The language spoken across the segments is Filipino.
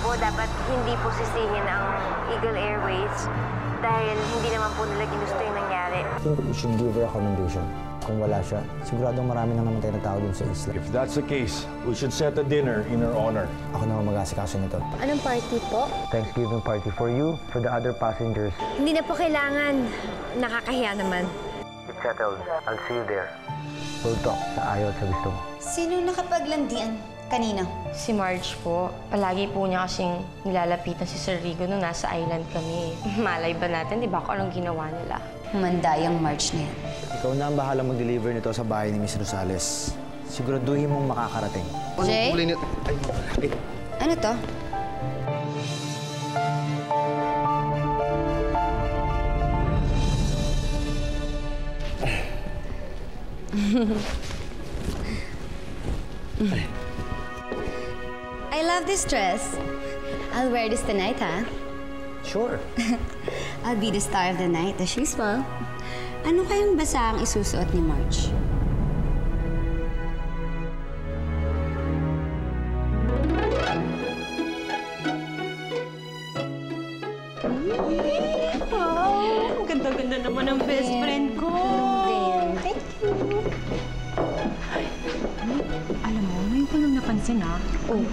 po, dapat hindi po sisihin ang Eagle Airways dahil hindi naman po nila ginusto yung nangyari. I think we should give her a commendation. Kung wala siya, siguradong marami nang namatay na tao dun sa isla. If that's the case, we should set a dinner in her honor. Ako naman mag-asikaso nito. Anong party po? Thanksgiving party for you, for the other passengers. Hindi na po kailangan. Nakakahiya naman. It's settled. I'll see you there. We'll talk sa ayaw at sa gusto mo. Sino nakapaglandian kanina? Si Marge po. Palagi po niya kasing nilalapitan si Sir Rigo nung nasa island kami. Malay ba natin, di ba kung anong ginawa nila? Mandayang March na yan. Ikaw na ang bahala mag-deliver nito sa bahay ni Miss Rosales. Siguraduhin mong makakarating. Jay? Ano to? I love this dress. I'll wear this tonight, ha? Sure. I'll be the star of the night, as usual. Ano kayang basa ang isusuot ni Marge? Wow! Ang ganda-ganda naman ang best friend ko. Thank you. Alam mo, ngayon ko lang napansin ang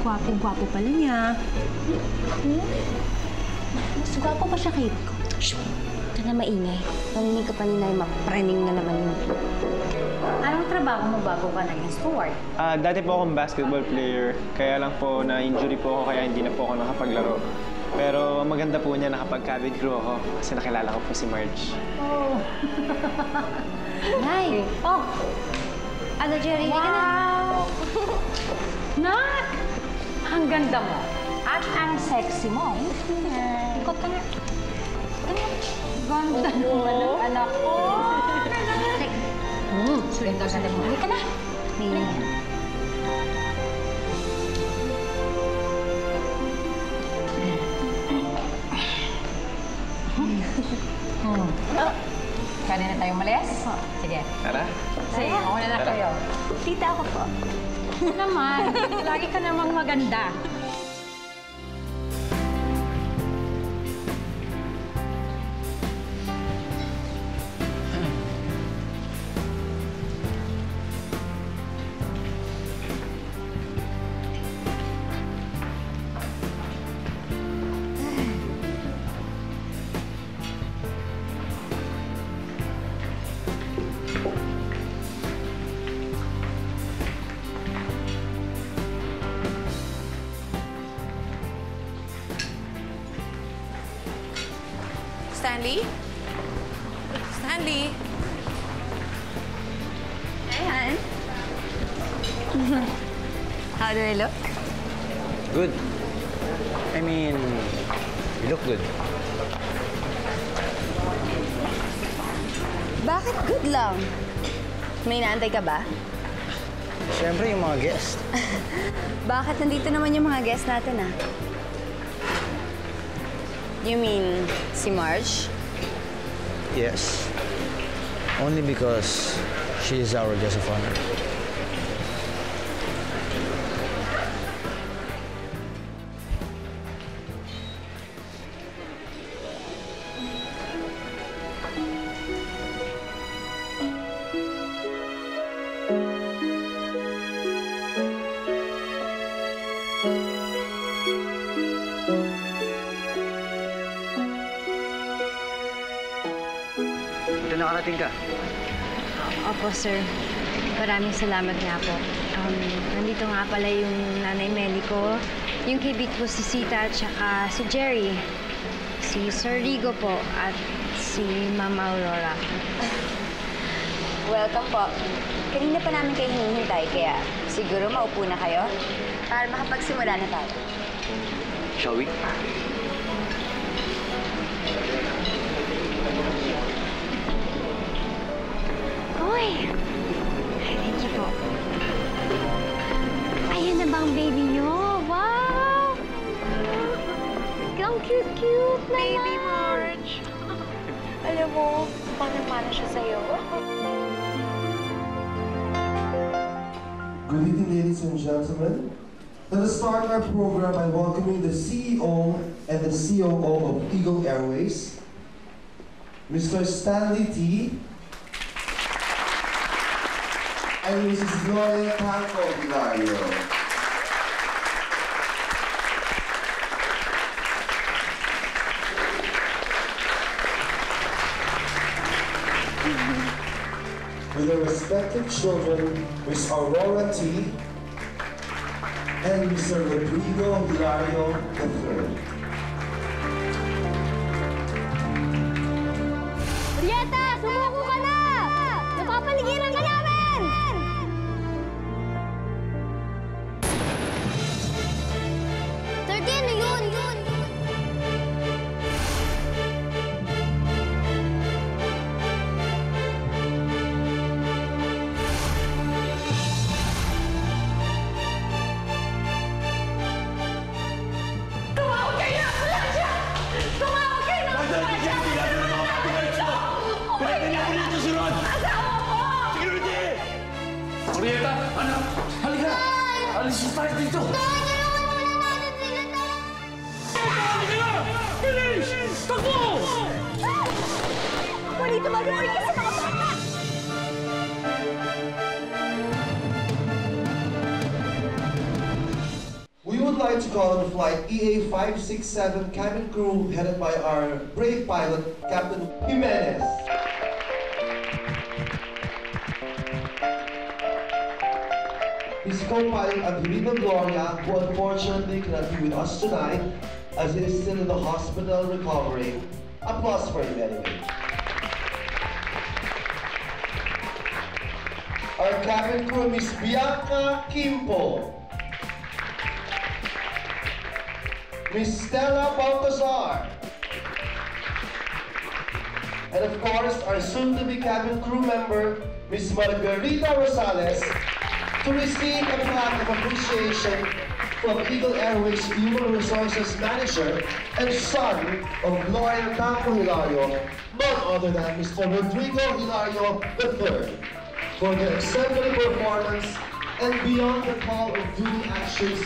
gwapo-gwapo pala niya. Mas gwapo pa siya kay ko. Ito na maingay. Narinig ka pa ni Nay, mapraning na naman yun. Anong trabaho mo bago ka naging steward? Dati po akong basketball player, kaya lang po na-injury po ako kaya hindi na po ako nakapaglaro. Pero maganda po niya nakapag-cabin crew ako kasi nakilala ko po si Marge. Oh. Nay! Oh! Ano, Jerry? Hindi ka na. Nak! Ang ganda mo. At ang sexy mo. Ikot ka nga. Ganda naman ang anak ko. Surrender sa mo. Halika na. Pwede na tayo umalis? Sige. Tara? Sige, mauna na kayo. Tita, ako po. Naman, lagi ka namang maganda. Stanley? Stanley? Hi, Han. How do I look? Good. I mean, you look good. Bakit good lang? May inaantay ka ba? Siyempre, yung mga guest. Bakit nandito naman yung mga guest natin, You mean si Marge? Yes. Only because she is our guest of honor. Nakarating ka. Opo, sir. Maraming salamat nga po. Nandito nga pala yung nanay Melly ko, yung kibit ko si Sita at saka si Jerry, si Sir Rigo po, at si Mama Aurora. Welcome po. Kanina pa namin kayo hinihintay, kaya siguro maupo na kayo para makapagsimula na tayo. Shall we? Uy! Thank you po. Ayan na ba ang baby niyo? Wow! Ang cute-cute naman! Baby Marge! Alam mo, manang-mana siya sa'yo. Good evening, ladies and gentlemen. Let us start our program by welcoming the CEO and the COO of Eagle Airways, Mr. Stanley T. and Mrs. Gloria Tanco Hilario. With their respective children, Miss Aurora T. and Mr. Rodrigo Hilario III. Prieta, sumuko ka na! Napapaligiran ka namin! Yun! Marieta, anak! Halika! Alis tayo dito! Halika! Bilis! Takbo! Walito, mag-report ka sa mga bata! We would like to call on flight EA567 cabin crew headed by our brave pilot, Captain Jimenez. His co-pilot Angelina Gloria, who unfortunately cannot be with us tonight, as he is still in the hospital recovering. Applause for him anyway. Our cabin crew, Miss Bianca Kimpo. Miss Stella Baltazar. And of course, our soon-to-be cabin crew member, Miss Margarita Rosales, to receive a plaque of appreciation from Eagle Airways Human Resources Manager and son of Gloria Tanco Hilario, none other than Mr. Rodrigo Hilario III, for their exemplary performance and beyond the call of duty actions.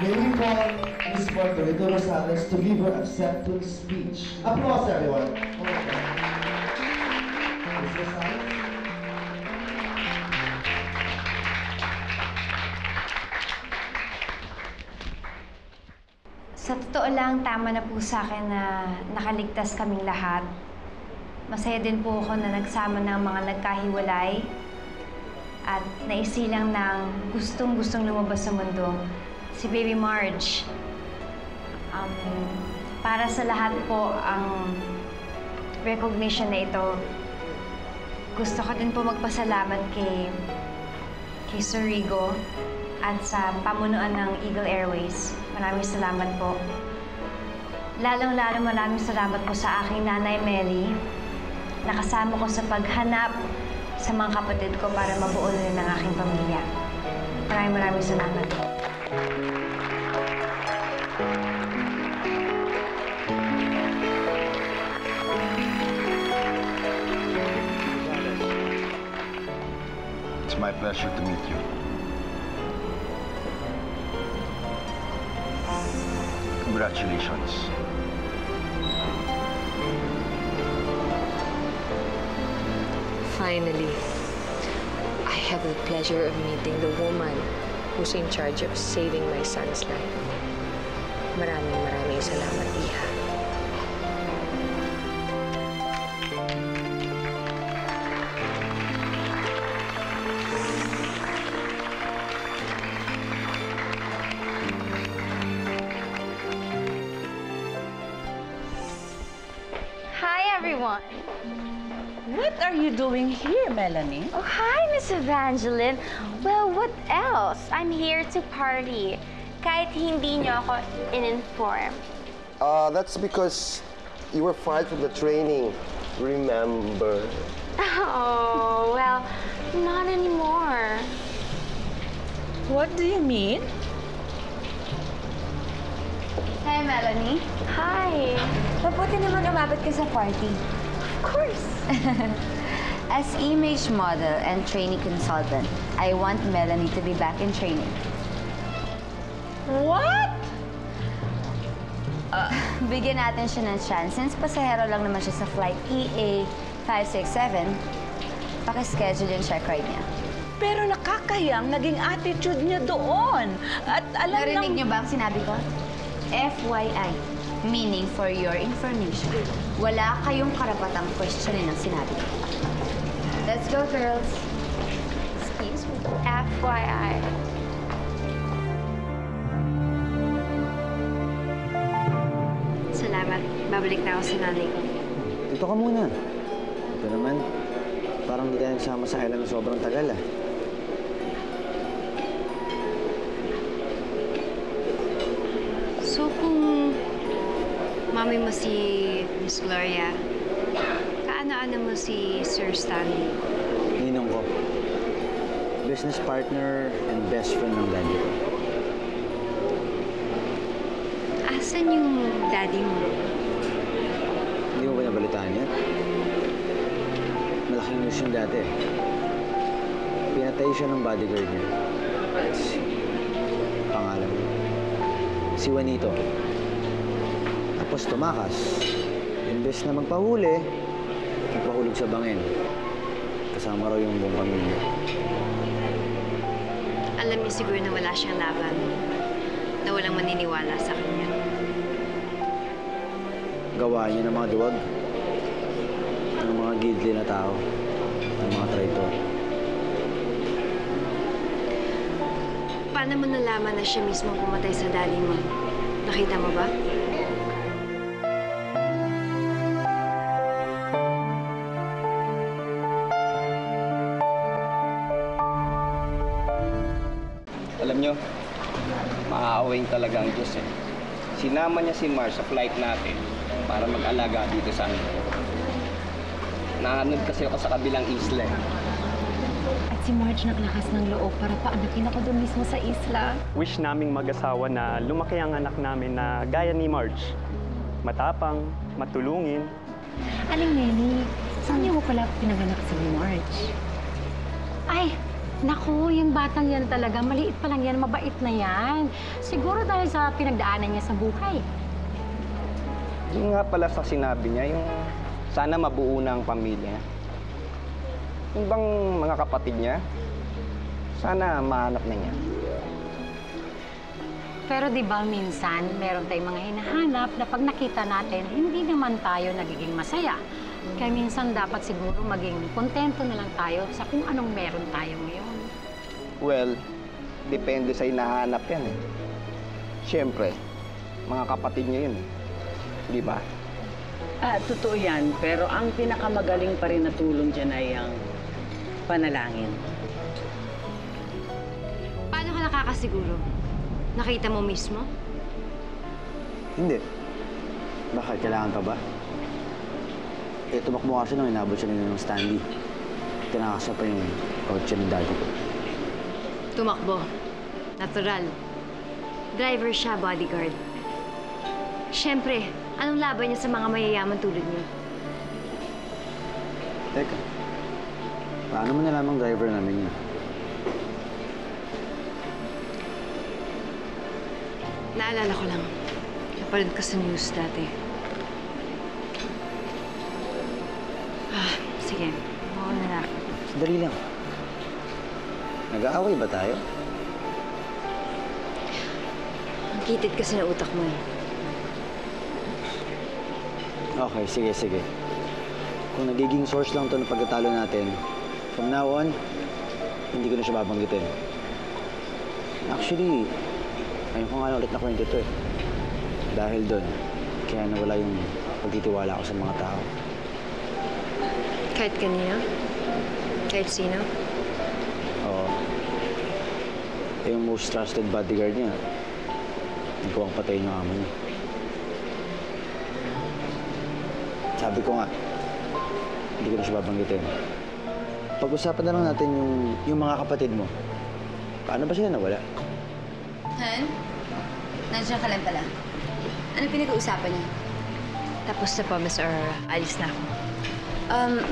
May we call Ms. Margarita Rosales to give her acceptance speech. Applause, everyone. Ms. Rosales? Sa totoo lang, tama na po sa akin na nakaligtas kaming lahat. Masaya din po ako na nagsama ng mga nagkahiwalay at naisilang ng gustong-gustong lumabas sa mundo. Si Baby Marge. Para sa lahat po ang recognition na ito, gusto ko din po magpasalamat kay Sir Rigo at sa pamunuan ng Eagle Airways. Maraming salamat po. Lalong-lalo maraming salamat po sa aking nanay Melly. Nakasama ko sa paghanap sa mga kapatid ko para mabuo na rin ang aking pamilya. Maraming salamat po. It's my pleasure to meet you. Congratulations. Finally, I have the pleasure of meeting the woman who's in charge of saving my son's life. Maraming salamat, Iha. Hi, everyone! on. What are you doing here, Melanie? Oh, hi, Miss Evangeline. Well, what else? I'm here to party. Kahit hindi niyo ako in-inform. That's because you were fired from the training. Remember? Oh, well, not anymore. What do you mean? Hi, Melanie. Hi. Mabuti naman umabot ka sa party. Of course. As image model and trainee consultant, I want Melanie to be back in training. What? Bigyan natin siya ng chance. Since pasahero lang naman siya sa flight EA 567, pakischedule yung check ride niya. Pero nakakayang naging attitude niya doon. At alam Narinig niyo ba ang sinabi ko? FYI, meaning for your information. Wala kayong karapatang questionin ang sinabi ko. Let's go, girls. Excuse me. FYI. Salamat. Babalik na ako sa nanay ko. Dito ka muna. Ito naman, parang hindi tayo nagsama sa island na sobrang tagal ah. So kung mami mo si Miss Gloria, kaano-ano mo si Sir Stanley? Ninong ko. Business partner and best friend ng daddy ko. Asan yung daddy mo? Hindi mo ba nabalitaan yan? Malaking news yung dati. Pinatay siya ng bodyguard niya. Pangalan niya. Si Juanito. Tapos tumakas. Imbes na magpahuli, magpahulog sa bangin. Kasama raw yung buong pamilya. Alam niya siguro na wala siyang laban. Na walang maniniwala sa kanya. Gawa niya ng mga duwag. Ng mga gidli na tao. Ng mga traitor. Paano mo nalaman na siya mismo pumatay sa daddy mo? Nakita mo ba? Alam nyo, maaawing talaga ang Diyos eh. Sinama niya si Mars sa flight natin para mag-alaga dito sa amin. Nahanod kasi ako sa kabilang isla eh. At si Marge naglakas ng loob para paanakin ako doon mismo sa isla. Wish naming mag-asawa na lumaki ang anak namin na gaya ni Marge. Matapang, matulungin. Aling Nelly, saan niyo mo pala pinanganak si Marge? Ay, naku, yung batang yan talaga, maliit pa lang yan, mabait na yan. Siguro dahil sa pinagdaanan niya sa buhay. Yung nga pala sa sinabi niya, yung sana mabuo na ang pamilya. Yung bang mga kapatid niya, sana mahanap na niya. Pero di ba minsan, meron tayong mga hinahanap na pag nakita natin, hindi naman tayo nagiging masaya. Kaya minsan dapat siguro maging kontento na lang tayo sa kung anong meron tayo ngayon. Well, depende sa hinahanap yan eh. Siyempre, mga kapatid niya yun eh. Di ba? Totoo yan. Pero ang pinakamagaling pa rin na tulong dyan ay ang panalangin. Paano ka nakakasiguro? Nakita mo mismo? Hindi. Bakit? Kailangan pa ba? Eh, tumakbo kasi nung inabot siya ng Stanley. Tinakasya pa yung kotse ng daddy ko. Tumakbo. Natural. Driver siya, bodyguard. Siyempre, anong laban niya sa mga mayayaman tulad niyo? Teka. Paano mo nalamang driver namin yun? Naalala ko lang. Napanood ko sa news dati. Sige. Mauna na ako. Sandali lang. Nag-aaway ba tayo? Ang kitid kasi na utak mo eh. Okay, sige. Kung nagiging source lang to ng pagkatalo natin, from now on, hindi ko na siya babanggitin. Actually, ayun ko nga ulit na kwento to eh. Dahil doon, kaya nawala yung pagtitiwala ko sa mga tao. Kahit kanina? Kahit sino? Oo. Yung most trusted bodyguard niya, ikaw ang patayin yung amo niya. Sabi ko nga, hindi ko na siya babanggitin. Pag-usapan na lang natin yung mga kapatid mo. Paano ba sila nawala? Han? Nandiyan ka lang pala. Ano pinag-uusapan niyo? Tapos na po, Miss Aurora. Alis na ako.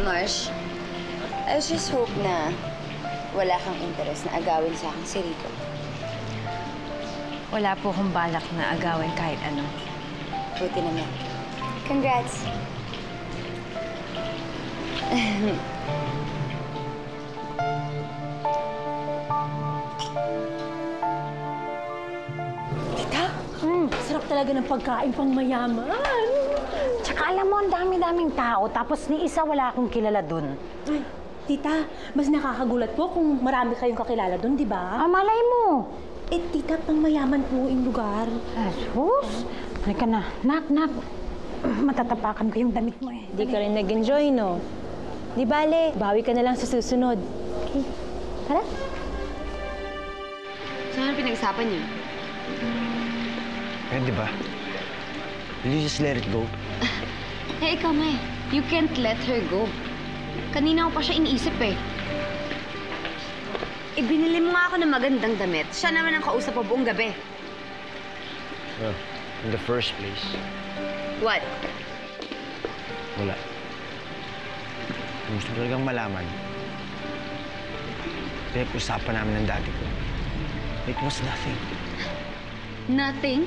Marsh, I just hope na wala kang interest na agawin sa akin si Rico. Wala po akong balak na agawin kahit ano. Buti naman. Congrats! Tita, sarap talaga ng pagkain pang mayaman. Tsaka alam mo, ang dami-daming tao, tapos ni isa wala akong kilala dun. Ay, tita, mas nakakagulat po kung marami kayong kakilala dun, di ba? Ah, malay mo. Eh, tita, pang mayaman po yung lugar. Jesus! Halika na. Nak. Matatapakan ko yung damit mo eh. Di ka rin nag-enjoy, no? Di bale, bawi ka na lang sa susunod. Okay, tara. Saan pinag-usapan niyo? Pwede ba? Will you just let it go? Eh, ikaw, May. You can't let her go. Kanina ko pa siya iniisip eh. Ibinili mo nga ako ng magandang damit. Siya naman ang kausap ko buong gabi. Well, in the first place, What? wala. Kung gusto ko talagang malaman, pinag-usapan namin ng daddy ko. It was nothing. Nothing?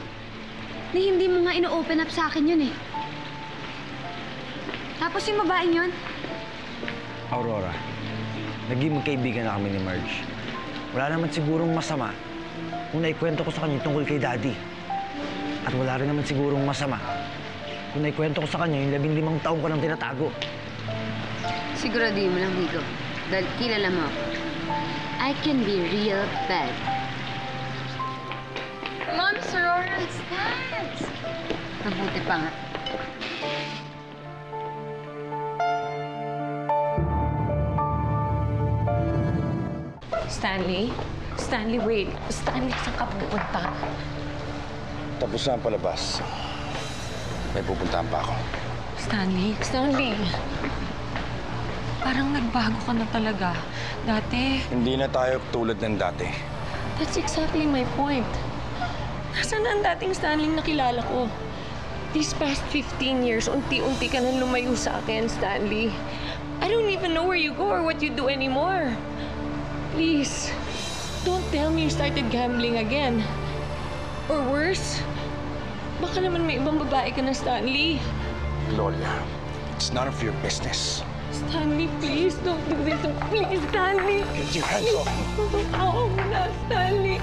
Na hindi mo nga ino-open up sa akin yun eh. Tapos yung babaeng yun? Aurora, naging magkaibigan na kami ni Marge. Wala naman sigurong masama kung naikwento ko sa kanya tungkol kay Daddy. At wala rin naman sigurong masama kung naikwento ko sa kanya yung 15 taong ko nang tinatago. Siguraduhin mo lang, Rico. Dahil kilala mo ako. I can be real bad. Come on, Miss Aurora. It's that. Mabuti pa nga. Stanley? Stanley, wait. Stanley, saan ka pupunta? Tapos na ang palabas. May pupuntahan pa ako. Stanley. Parang nagbago ka na talaga. Dati, Hindi na tayo tulad ng dati. that's exactly my point. Nasaan na ang dating Stanley na kilala ko? These past 15 years, unti-unti ka nang lumayo sa akin, Stanley. I don't even know where you go or what you do anymore. Please, don't tell me you started gambling again. Or worse, baka naman may ibang babae ka na, Stanley. Lola, it's none of your business. Stanley, please, don't do this. Please, Stanley. Get your hands off me. Awa mo na, Stanley.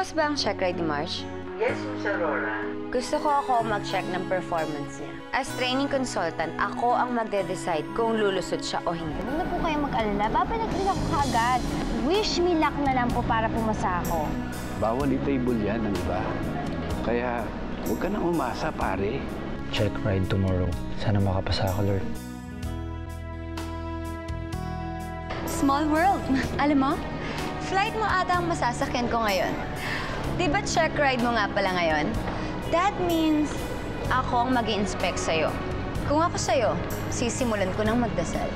Bukas ba ang check ride ni Marge? Yes, Miss Aurora. Gusto ko ako mag-check ng performance niya. As training consultant, ako ang magde-decide kung lulusot siya o hindi. Huwag na po kayong mag-alala. Babalik din ako kaagad. Wish me luck na lang po para pumasa ako. Bawal i-table yan, ano ba? Kaya huwag ka nang umasa, pare. Check ride tomorrow. Sana makapasa ako, Lord. Small world. Alam mo, flight mo ata ang masasakyan ko ngayon. Di ba check ride mo nga pala ngayon? That means ako ang mag-i-inspect sa'yo. Kung ako sa'yo, sisimulan ko ng magdasal.